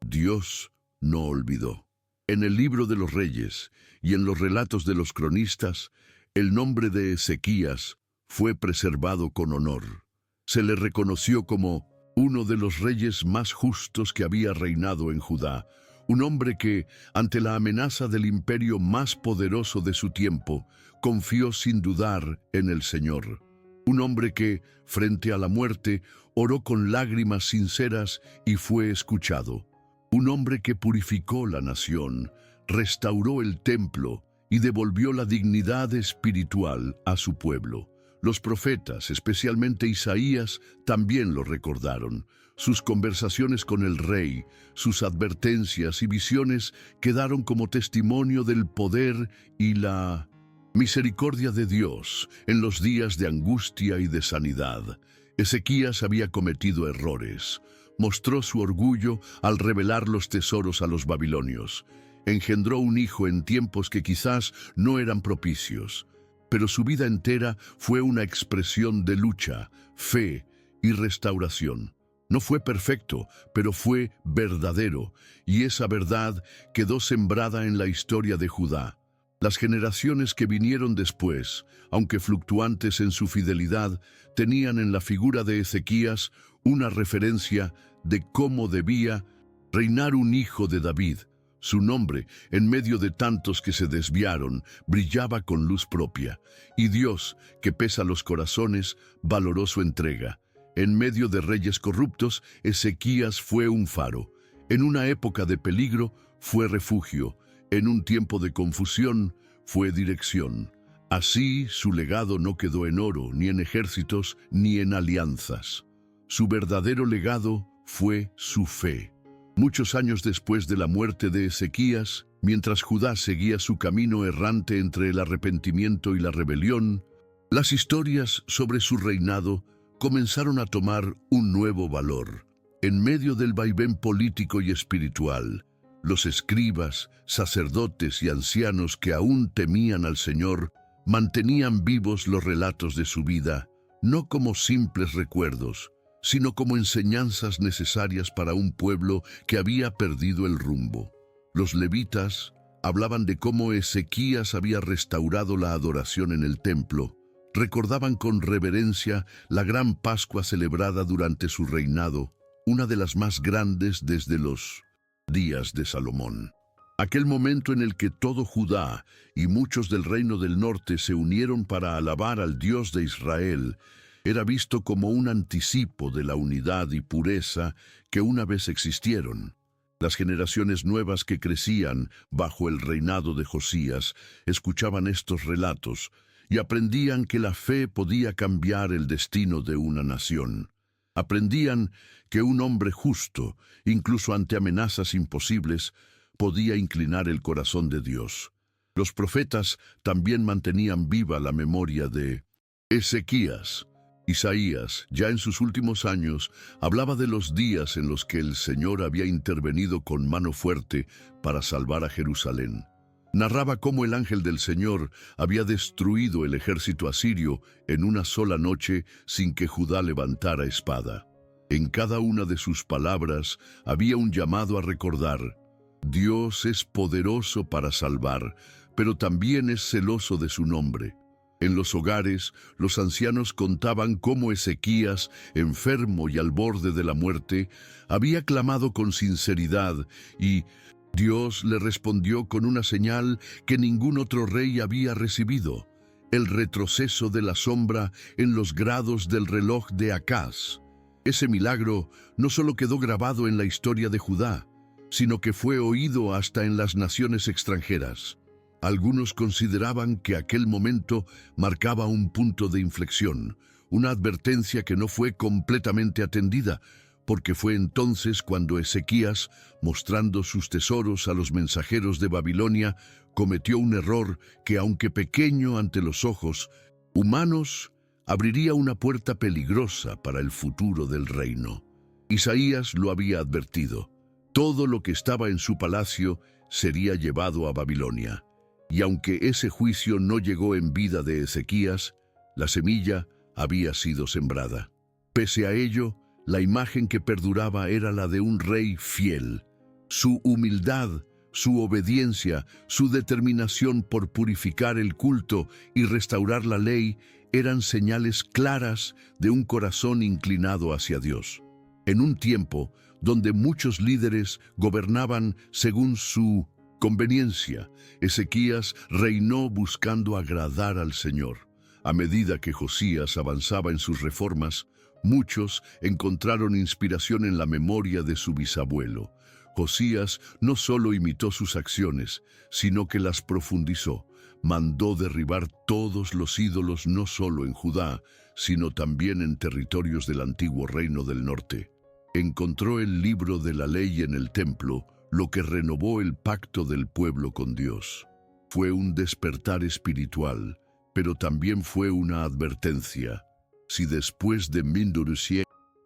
S1: Dios no olvidó. En el libro de los Reyes y en los relatos de los cronistas, el nombre de Ezequías fue preservado con honor. Se le reconoció como uno de los reyes más justos que había reinado en Judá, un hombre que, ante la amenaza del imperio más poderoso de su tiempo, confió sin dudar en el Señor. Un hombre que, frente a la muerte, oró con lágrimas sinceras y fue escuchado. Un hombre que purificó la nación, restauró el templo y devolvió la dignidad espiritual a su pueblo. Los profetas, especialmente Isaías, también lo recordaron. Sus conversaciones con el rey, sus advertencias y visiones quedaron como testimonio del poder y la misericordia de Dios en los días de angustia y de sanidad. Ezequías había cometido errores. Mostró su orgullo al revelar los tesoros a los babilonios. Engendró un hijo en tiempos que quizás no eran propicios. Pero su vida entera fue una expresión de lucha, fe y restauración. No fue perfecto, pero fue verdadero, y esa verdad quedó sembrada en la historia de Judá. Las generaciones que vinieron después, aunque fluctuantes en su fidelidad, tenían en la figura de Ezequías una referencia de cómo debía reinar un hijo de David. Su nombre, en medio de tantos que se desviaron, brillaba con luz propia, y Dios, que pesa los corazones, valoró su entrega. En medio de reyes corruptos, Ezequías fue un faro. En una época de peligro, fue refugio. En un tiempo de confusión, fue dirección. Así, su legado no quedó en oro, ni en ejércitos, ni en alianzas. Su verdadero legado fue su fe. Muchos años después de la muerte de Ezequías, mientras Judá seguía su camino errante entre el arrepentimiento y la rebelión, las historias sobre su reinado comenzaron a tomar un nuevo valor. En medio del vaivén político y espiritual, Los escribas, sacerdotes y ancianos que aún temían al Señor mantenían vivos los relatos de su vida, no como simples recuerdos, sino como enseñanzas necesarias para un pueblo que había perdido el rumbo. Los levitas hablaban de cómo Ezequías había restaurado la adoración en el templo. Recordaban con reverencia la gran Pascua celebrada durante su reinado, una de las más grandes desde los días de Salomón. Aquel momento en el que todo Judá y muchos del reino del norte se unieron para alabar al Dios de Israel era visto como un anticipo de la unidad y pureza que una vez existieron. Las generaciones nuevas que crecían bajo el reinado de Josías escuchaban estos relatos y aprendían que la fe podía cambiar el destino de una nación. Aprendían que un hombre justo, incluso ante amenazas imposibles, podía inclinar el corazón de Dios. Los profetas también mantenían viva la memoria de Ezequías. Isaías, ya en sus últimos años, hablaba de los días en los que el Señor había intervenido con mano fuerte para salvar a Jerusalén. Narraba cómo el ángel del Señor había destruido el ejército asirio en una sola noche sin que Judá levantara espada. En cada una de sus palabras había un llamado a recordar: Dios es poderoso para salvar, pero también es celoso de su nombre. En los hogares, los ancianos contaban cómo Ezequías, enfermo y al borde de la muerte, había clamado con sinceridad y Dios le respondió con una señal que ningún otro rey había recibido: el retroceso de la sombra en los grados del reloj de Acaz. Ese milagro no solo quedó grabado en la historia de Judá, sino que fue oído hasta en las naciones extranjeras. Algunos consideraban que aquel momento marcaba un punto de inflexión, una advertencia que no fue completamente atendida, porque fue entonces cuando Ezequías, mostrando sus tesoros a los mensajeros de Babilonia, cometió un error que, aunque pequeño ante los ojos humanos, abriría una puerta peligrosa para el futuro del reino. Isaías lo había advertido: todo lo que estaba en su palacio sería llevado a Babilonia. Y aunque ese juicio no llegó en vida de Ezequías, la semilla había sido sembrada. Pese a ello, la imagen que perduraba era la de un rey fiel. Su humildad, su obediencia, su determinación por purificar el culto y restaurar la ley eran señales claras de un corazón inclinado hacia Dios. En un tiempo donde muchos líderes gobernaban según su conveniencia, Ezequías reinó buscando agradar al Señor. A medida que Josías avanzaba en sus reformas, muchos encontraron inspiración en la memoria de su bisabuelo. Josías no solo imitó sus acciones, sino que las profundizó. Mandó derribar todos los ídolos no solo en Judá, sino también en territorios del antiguo reino del norte. Encontró el libro de la ley en el templo, lo que renovó el pacto del pueblo con Dios. Fue un despertar espiritual, pero también fue una advertencia. Si después de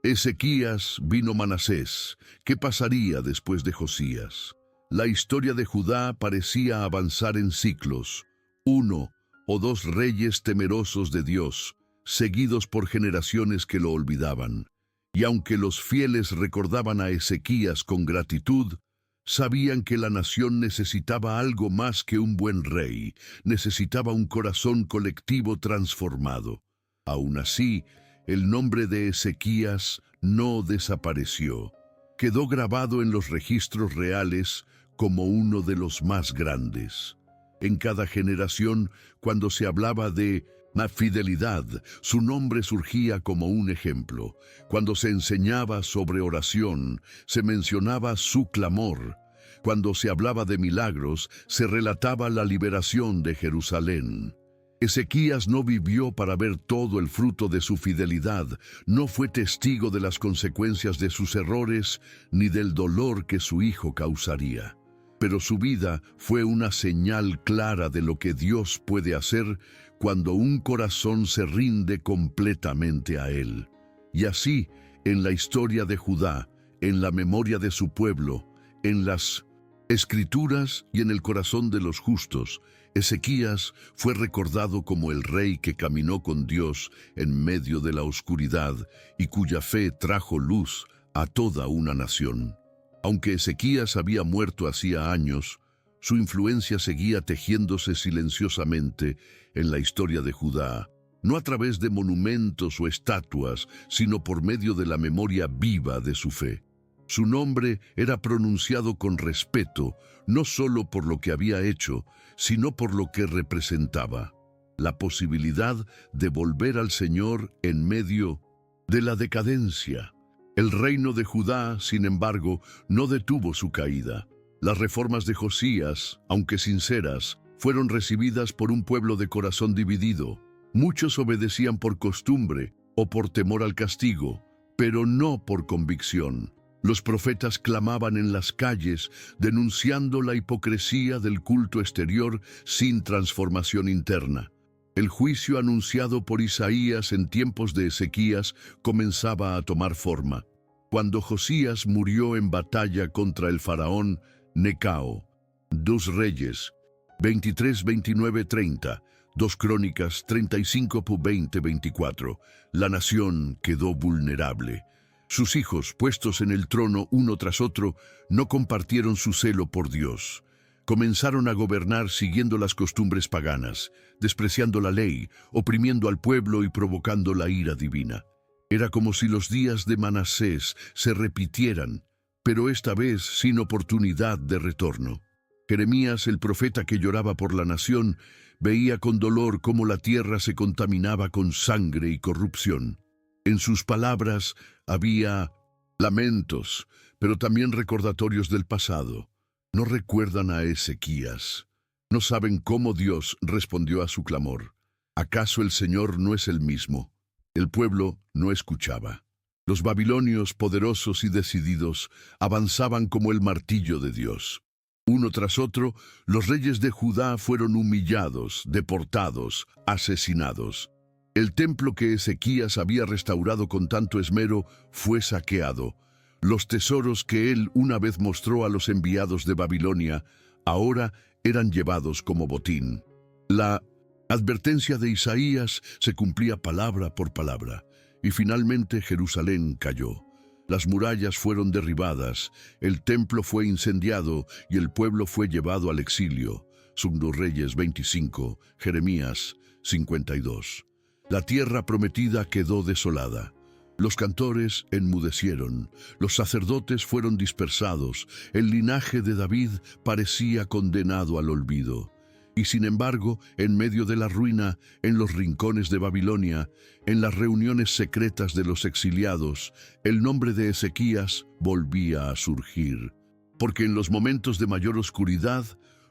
S1: Ezequías vino Manasés, ¿qué pasaría después de Josías? La historia de Judá parecía avanzar en ciclos: uno o dos reyes temerosos de Dios, seguidos por generaciones que lo olvidaban. Y aunque los fieles recordaban a Ezequías con gratitud, sabían que la nación necesitaba algo más que un buen rey, necesitaba un corazón colectivo transformado. Aún así, el nombre de Ezequías no desapareció. Quedó grabado en los registros reales como uno de los más grandes. En cada generación, cuando se hablaba de la fidelidad, su nombre surgía como un ejemplo. Cuando se enseñaba sobre oración, se mencionaba su clamor. Cuando se hablaba de milagros, se relataba la liberación de Jerusalén. Ezequías no vivió para ver todo el fruto de su fidelidad, no fue testigo de las consecuencias de sus errores, ni del dolor que su hijo causaría. Pero su vida fue una señal clara de lo que Dios puede hacer cuando un corazón se rinde completamente a Él. Y así, en la historia de Judá, en la memoria de su pueblo, en las Escrituras y en el corazón de los justos, Ezequías fue recordado como el rey que caminó con Dios en medio de la oscuridad y cuya fe trajo luz a toda una nación. Aunque Ezequías había muerto hacía años, su influencia seguía tejiéndose silenciosamente en la historia de Judá, no a través de monumentos o estatuas, sino por medio de la memoria viva de su fe. Su nombre era pronunciado con respeto, no solo por lo que había hecho, sino por lo que representaba: la posibilidad de volver al Señor en medio de la decadencia. El reino de Judá, sin embargo, no detuvo su caída. Las reformas de Josías, aunque sinceras, fueron recibidas por un pueblo de corazón dividido. Muchos obedecían por costumbre o por temor al castigo, pero no por convicción. Los profetas clamaban en las calles, denunciando la hipocresía del culto exterior sin transformación interna. El juicio anunciado por Isaías en tiempos de Ezequías comenzaba a tomar forma. Cuando Josías murió en batalla contra el faraón Necao, 2 Reyes 23, 29, 30, 2 Crónicas 35, 20, 24, la nación quedó vulnerable. Sus hijos, puestos en el trono uno tras otro, no compartieron su celo por Dios. Comenzaron a gobernar siguiendo las costumbres paganas, despreciando la ley, oprimiendo al pueblo y provocando la ira divina. Era como si los días de Manasés se repitieran, pero esta vez sin oportunidad de retorno. Jeremías, el profeta que lloraba por la nación, veía con dolor cómo la tierra se contaminaba con sangre y corrupción. En sus palabras había lamentos, pero también recordatorios del pasado. No recuerdan a Ezequías. No saben cómo Dios respondió a su clamor. ¿Acaso el Señor no es el mismo? El pueblo no escuchaba. Los babilonios, poderosos y decididos, avanzaban como el martillo de Dios. Uno tras otro, los reyes de Judá fueron humillados, deportados, asesinados. El templo que Ezequías había restaurado con tanto esmero fue saqueado. Los tesoros que él una vez mostró a los enviados de Babilonia, ahora eran llevados como botín. La advertencia de Isaías se cumplía palabra por palabra, y finalmente Jerusalén cayó. Las murallas fueron derribadas, el templo fue incendiado y el pueblo fue llevado al exilio. 2 Reyes 25, Jeremías 52. La tierra prometida quedó desolada. Los cantores enmudecieron, los sacerdotes fueron dispersados, el linaje de David parecía condenado al olvido. Y sin embargo, en medio de la ruina, en los rincones de Babilonia, en las reuniones secretas de los exiliados, el nombre de Ezequías volvía a surgir. Porque en los momentos de mayor oscuridad,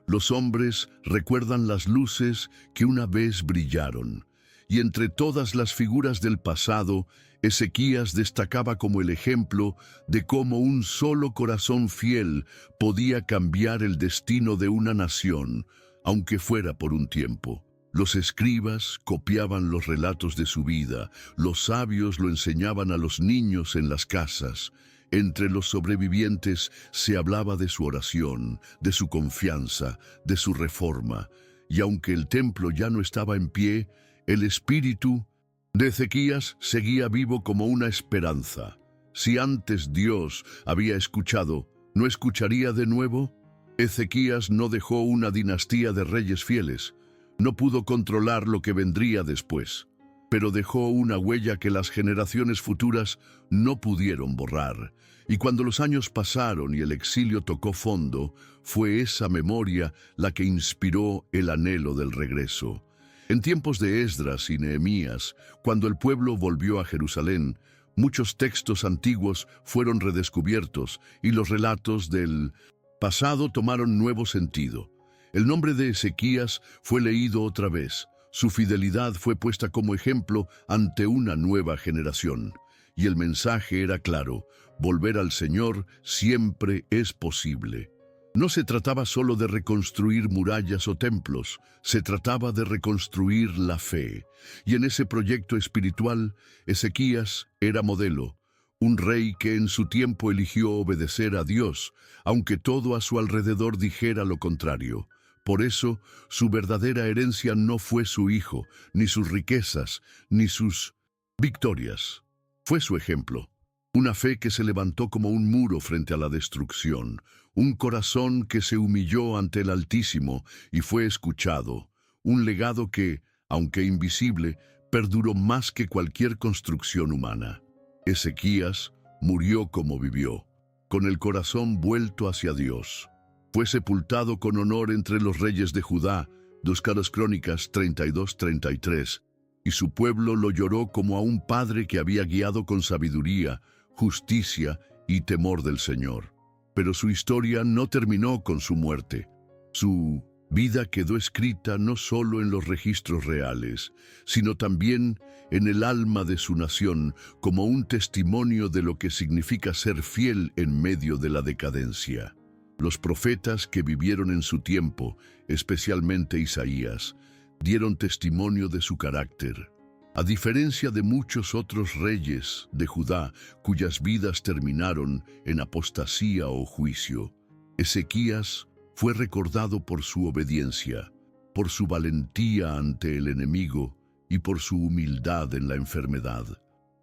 S1: los hombres recuerdan las luces que una vez brillaron. Y entre todas las figuras del pasado, Ezequías destacaba como el ejemplo de cómo un solo corazón fiel podía cambiar el destino de una nación, aunque fuera por un tiempo. Los escribas copiaban los relatos de su vida, los sabios lo enseñaban a los niños en las casas. Entre los sobrevivientes se hablaba de su oración, de su confianza, de su reforma, y aunque el templo ya no estaba en pie, el espíritu de Ezequías seguía vivo como una esperanza. Si antes Dios había escuchado, ¿no escucharía de nuevo? Ezequías no dejó una dinastía de reyes fieles, no pudo controlar lo que vendría después, pero dejó una huella que las generaciones futuras no pudieron borrar. Y cuando los años pasaron y el exilio tocó fondo, fue esa memoria la que inspiró el anhelo del regreso. En tiempos de Esdras y Nehemías, cuando el pueblo volvió a Jerusalén, muchos textos antiguos fueron redescubiertos y los relatos del pasado tomaron nuevo sentido. El nombre de Ezequías fue leído otra vez. Su fidelidad fue puesta como ejemplo ante una nueva generación. Y el mensaje era claro: volver al Señor siempre es posible. No se trataba solo de reconstruir murallas o templos, se trataba de reconstruir la fe. Y en ese proyecto espiritual, Ezequías era modelo, un rey que en su tiempo eligió obedecer a Dios, aunque todo a su alrededor dijera lo contrario. Por eso, su verdadera herencia no fue su hijo, ni sus riquezas, ni sus victorias. Fue su ejemplo. Una fe que se levantó como un muro frente a la destrucción, un corazón que se humilló ante el Altísimo y fue escuchado, un legado que, aunque invisible, perduró más que cualquier construcción humana. Ezequías murió como vivió, con el corazón vuelto hacia Dios. Fue sepultado con honor entre los reyes de Judá, 2 Crónicas 32-33, y su pueblo lo lloró como a un padre que había guiado con sabiduría, justicia y temor del Señor. Pero su historia no terminó con su muerte. Su vida quedó escrita no solo en los registros reales, sino también en el alma de su nación como un testimonio de lo que significa ser fiel en medio de la decadencia. Los profetas que vivieron en su tiempo, especialmente Isaías, dieron testimonio de su carácter. A diferencia de muchos otros reyes de Judá cuyas vidas terminaron en apostasía o juicio, Ezequías fue recordado por su obediencia, por su valentía ante el enemigo y por su humildad en la enfermedad.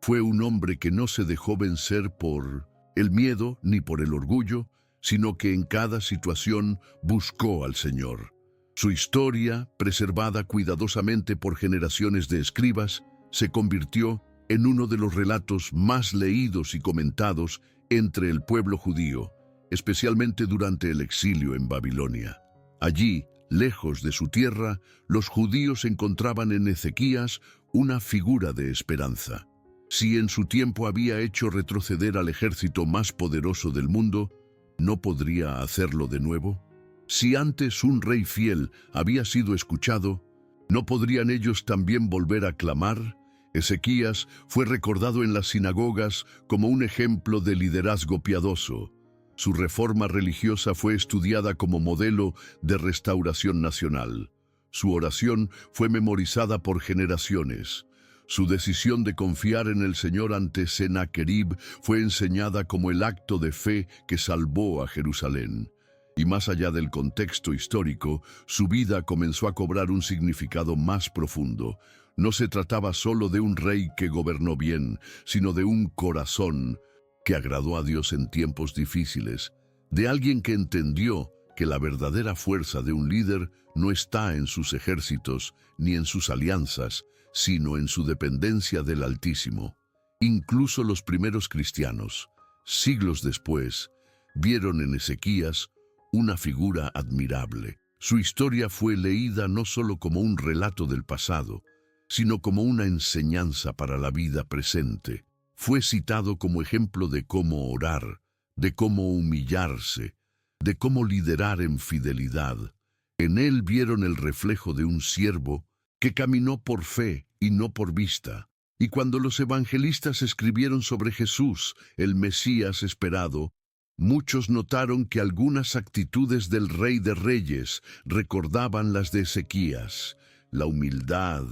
S1: Fue un hombre que no se dejó vencer por el miedo ni por el orgullo, sino que en cada situación buscó al Señor. Su historia, preservada cuidadosamente por generaciones de escribas, se convirtió en uno de los relatos más leídos y comentados entre el pueblo judío, especialmente durante el exilio en Babilonia. Allí, lejos de su tierra, los judíos encontraban en Ezequías una figura de esperanza. Si en su tiempo había hecho retroceder al ejército más poderoso del mundo, ¿no podría hacerlo de nuevo? Si antes un rey fiel había sido escuchado, ¿no podrían ellos también volver a clamar? Ezequías fue recordado en las sinagogas como un ejemplo de liderazgo piadoso. Su reforma religiosa fue estudiada como modelo de restauración nacional. Su oración fue memorizada por generaciones. Su decisión de confiar en el Señor ante Sennacherib fue enseñada como el acto de fe que salvó a Jerusalén. Y más allá del contexto histórico, su vida comenzó a cobrar un significado más profundo. No se trataba solo de un rey que gobernó bien, sino de un corazón que agradó a Dios en tiempos difíciles, de alguien que entendió que la verdadera fuerza de un líder no está en sus ejércitos ni en sus alianzas, sino en su dependencia del Altísimo. Incluso los primeros cristianos, siglos después, vieron en Ezequías una figura admirable. Su historia fue leída no solo como un relato del pasado, sino como una enseñanza para la vida presente. Fue citado como ejemplo de cómo orar, de cómo humillarse, de cómo liderar en fidelidad. En él vieron el reflejo de un siervo que caminó por fe y no por vista. Y cuando los evangelistas escribieron sobre Jesús, el Mesías esperado, muchos notaron que algunas actitudes del Rey de Reyes recordaban las de Ezequías: la humildad,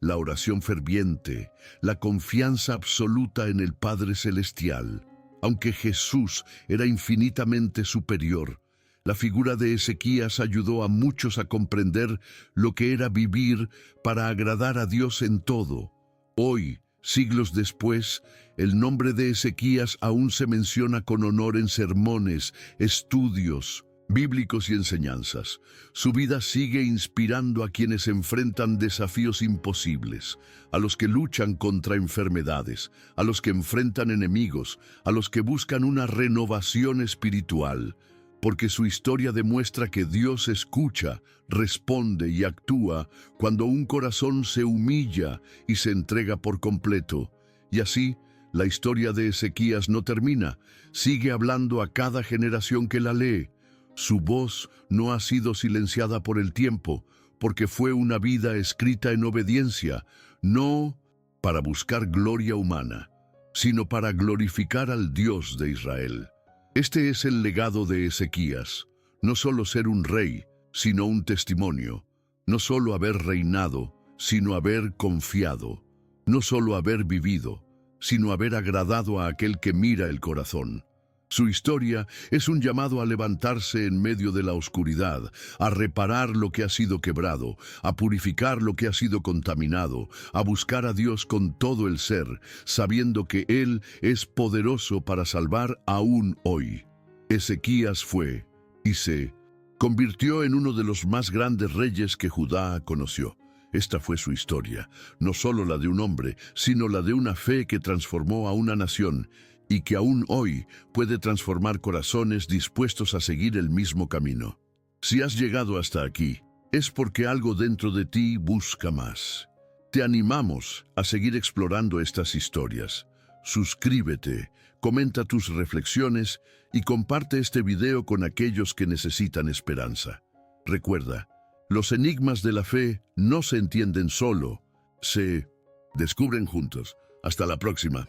S1: la oración ferviente, la confianza absoluta en el Padre Celestial. Aunque Jesús era infinitamente superior, la figura de Ezequías ayudó a muchos a comprender lo que era vivir para agradar a Dios en todo. Hoy, siglos después, el nombre de Ezequías aún se menciona con honor en sermones, estudios bíblicos y enseñanzas. Su vida sigue inspirando a quienes enfrentan desafíos imposibles, a los que luchan contra enfermedades, a los que enfrentan enemigos, a los que buscan una renovación espiritual, porque su historia demuestra que Dios escucha, responde y actúa cuando un corazón se humilla y se entrega por completo. Y así, la historia de Ezequías no termina, sigue hablando a cada generación que la lee. Su voz no ha sido silenciada por el tiempo, porque fue una vida escrita en obediencia, no para buscar gloria humana, sino para glorificar al Dios de Israel. Este es el legado de Ezequías, no solo ser un rey, sino un testimonio, no solo haber reinado, sino haber confiado, no solo haber vivido, sino haber agradado a aquel que mira el corazón. Su historia es un llamado a levantarse en medio de la oscuridad, a reparar lo que ha sido quebrado, a purificar lo que ha sido contaminado, a buscar a Dios con todo el ser, sabiendo que Él es poderoso para salvar aún hoy. Ezequías fue y se convirtió en uno de los más grandes reyes que Judá conoció. Esta fue su historia, no solo la de un hombre, sino la de una fe que transformó a una nación y que aún hoy puede transformar corazones dispuestos a seguir el mismo camino. Si has llegado hasta aquí, es porque algo dentro de ti busca más. Te animamos a seguir explorando estas historias. Suscríbete, comenta tus reflexiones y comparte este video con aquellos que necesitan esperanza. Recuerda, los enigmas de la fe no se entienden solo, se descubren juntos. Hasta la próxima.